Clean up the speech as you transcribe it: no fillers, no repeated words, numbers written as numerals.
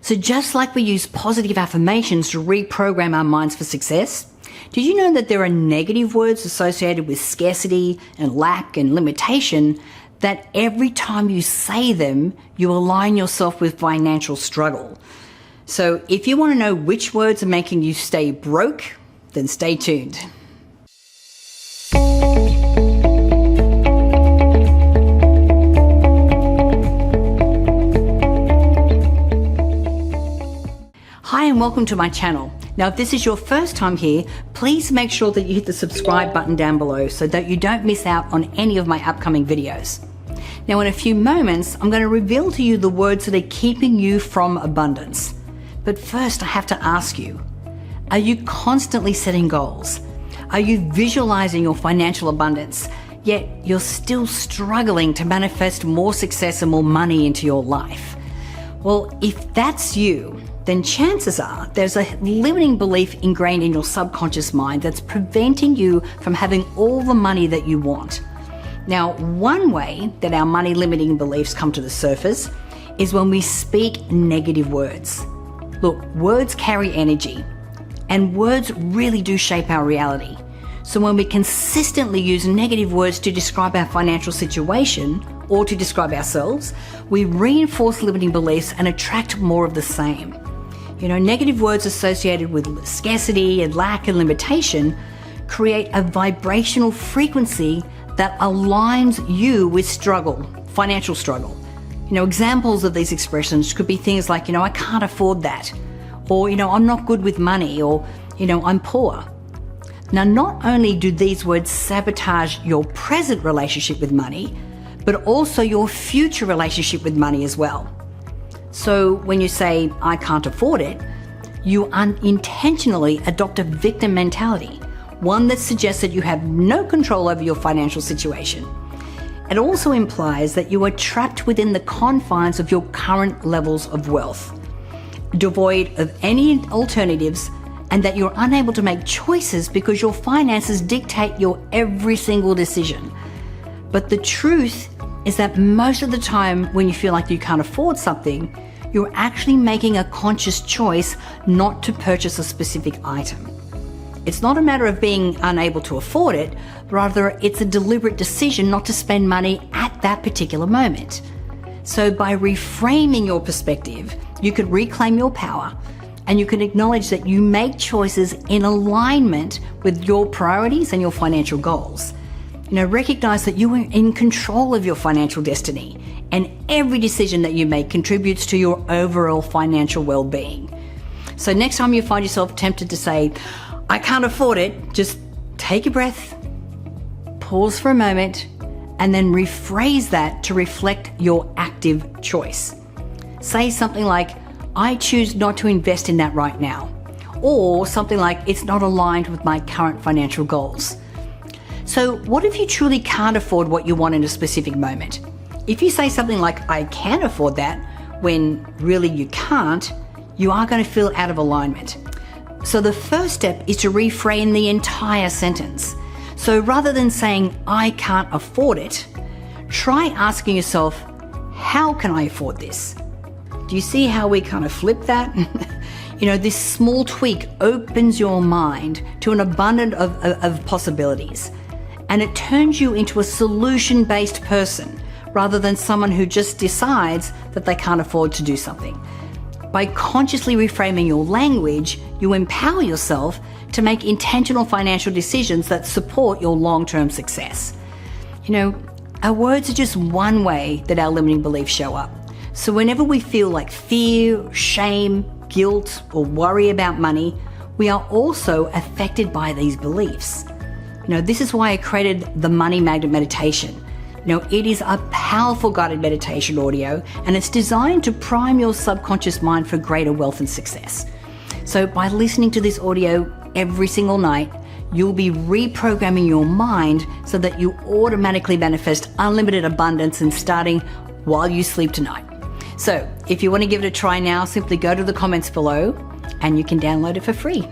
So just like we use positive affirmations to reprogram our minds for success, did you know that there are negative words associated with scarcity and lack and limitation that every time you say them, you align yourself with financial struggle? So if you want to know which words are making you stay broke, then stay tuned. Hi and welcome to my channel. Now if this is your first time here, please make sure that you hit the subscribe button down below so that you don't miss out on any of my upcoming videos. Now in a few moments, I'm going to reveal to you the words that are keeping you from abundance. But first I have to ask you, are you constantly setting goals? Are you visualizing your financial abundance, yet you're still struggling to manifest more success and more money into your life? Well, if that's you, then chances are there's a limiting belief ingrained in your subconscious mind that's preventing you from having all the money that you want. Now, one way that our money limiting beliefs come to the surface is when we speak negative words. Look, words carry energy, and words really do shape our reality. So when we consistently use negative words to describe our financial situation or to describe ourselves, we reinforce limiting beliefs and attract more of the same. You know, negative words associated with scarcity and lack and limitation create a vibrational frequency that aligns you with struggle, financial struggle. You know, examples of these expressions could be things like, I can't afford that, or, I'm not good with money, or, I'm poor. Now, not only do these words sabotage your present relationship with money, but also your future relationship with money as well. So when you say, I can't afford it, you unintentionally adopt a victim mentality, one that suggests that you have no control over your financial situation. It also implies that you are trapped within the confines of your current levels of wealth, devoid of any alternatives, and that you're unable to make choices because your finances dictate your every single decision. But the truth is that most of the time when you feel like you can't afford something, you're actually making a conscious choice not to purchase a specific item. It's not a matter of being unable to afford it, rather it's a deliberate decision not to spend money at that particular moment. So by reframing your perspective, you can reclaim your power, and you can acknowledge that you make choices in alignment with your priorities and your financial goals. Recognize that you are in control of your financial destiny, and every decision that you make contributes to your overall financial well-being. So next time you find yourself tempted to say, I can't afford it, just take a breath, pause for a moment, and then rephrase that to reflect your active choice. Say something like, I choose not to invest in that right now, or something like, it's not aligned with my current financial goals. So what if you truly can't afford what you want in a specific moment? If you say something like, I can afford that, when really you can't, you are going to feel out of alignment. So the first step is to reframe the entire sentence. So rather than saying, I can't afford it, try asking yourself, how can I afford this? Do you see how we kind of flip that? This small tweak opens your mind to an abundance of possibilities. And it turns you into a solution-based person rather than someone who just decides that they can't afford to do something. By consciously reframing your language, you empower yourself to make intentional financial decisions that support your long-term success. Our words are just one way that our limiting beliefs show up. So whenever we feel like fear, shame, guilt, or worry about money, we are also affected by these beliefs. This is why I created the Money Magnet Meditation. It is a powerful guided meditation audio, and it's designed to prime your subconscious mind for greater wealth and success. So by listening to this audio every single night, you'll be reprogramming your mind so that you automatically manifest unlimited abundance and starting while you sleep tonight. So if you want to give it a try now, simply go to the comments below and you can download it for free.